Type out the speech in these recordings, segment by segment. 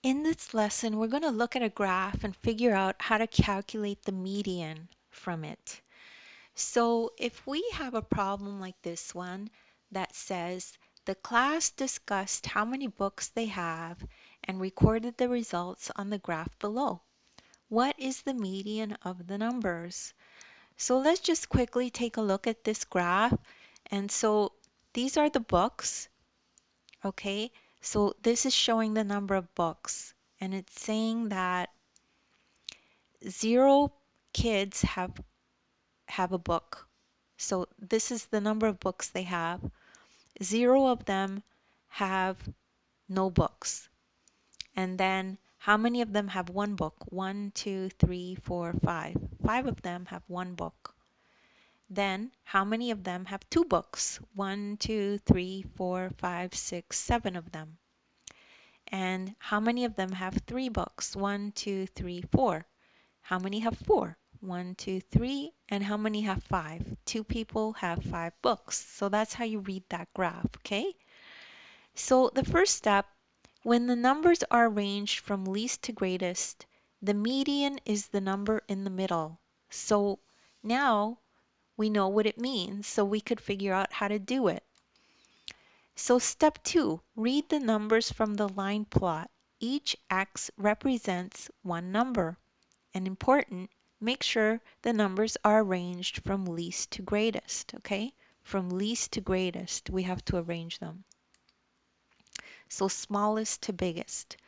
In this lesson, we're going to look at a graph and figure out how to calculate the median from it. So if we have a problem like this one that says the class discussed how many books they have and recorded the results on the graph below. What is the median of the numbers? So let's just quickly take a look at this graph. And so these are the books. Okay, so this is showing the number of books, and it's saying that 0 kids have a book. So this is the number of books they have. 0 of them have no books. And then how many of them have one book? 1, 2, 3, 4, 5. 5 of them have one book. Then how many of them have 2 books? 1, 2, 3, 4, 5, 6, 7 of them. And how many of them have 3 books? 1, 2, 3, 4. How many have 4? 1, 2, 3. And how many have 5? 2 people have 5 books. So that's how you read that graph, okay? So the first step, when the numbers are arranged from least to greatest, the median is the number in the middle. So now we know what it means, so we could figure out how to do it. So step 2, read the numbers from the line plot. Each X represents one number. And important, make sure the numbers are arranged from least to greatest, okay? From least to greatest, we have to arrange them. So smallest to biggest.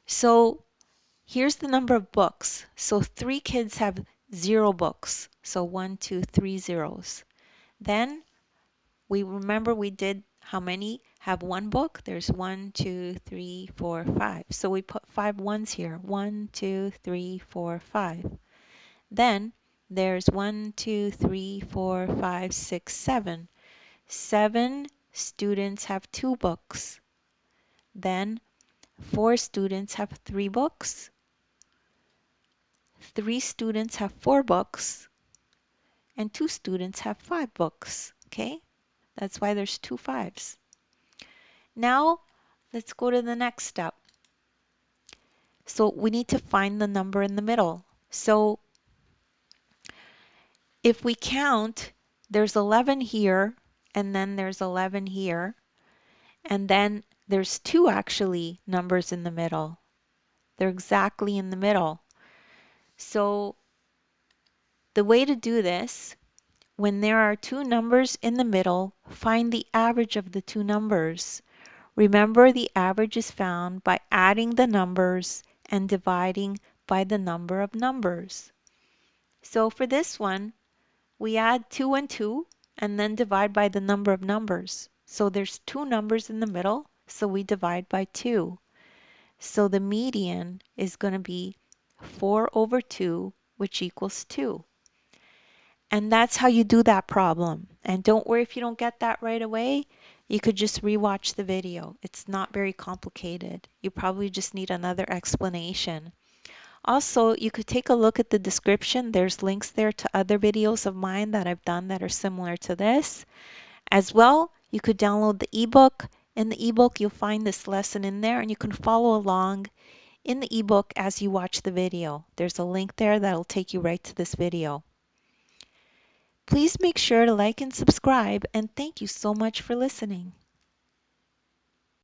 So here's the number of books. So 3 kids have 0 books. So 1, 2, 3 zeros. Then we remember we did how many have one book? There's 1, 2, 3, 4, 5. So we put 5 ones here. 1, 2, 3, 4, 5. Then there's 1, 2, 3, 4, 5, 6, 7. 7 students have 2 books. Then 4 students have 3 books. 3 students have 4 books. And 2 students have 5 books. Okay? That's why there's 2 5s. Now, let's go to the next step. So we need to find the number in the middle. So if we count, there's 11 here, and then there's 11 here, and then there's 2 actually numbers in the middle. They're exactly in the middle. So the way to do this, when there are 2 numbers in the middle, find the average of the 2 numbers. Remember, the average is found by adding the numbers and dividing by the number of numbers. So for this one, we add 2 and 2 and then divide by the number of numbers. So there's 2 numbers in the middle, so we divide by 2. So the median is going to be 4 over 2, which equals 2. And that's how you do that problem. And don't worry if you don't get that right away. You could just rewatch the video. It's not very complicated. You probably just need another explanation. Also, you could take a look at the description. There's links there to other videos of mine that I've done that are similar to this. As well, you could download the ebook. In the ebook, you'll find this lesson in there, and you can follow along in the ebook as you watch the video. There's a link there that'll take you right to this video. Please make sure to like and subscribe, and thank you so much for listening.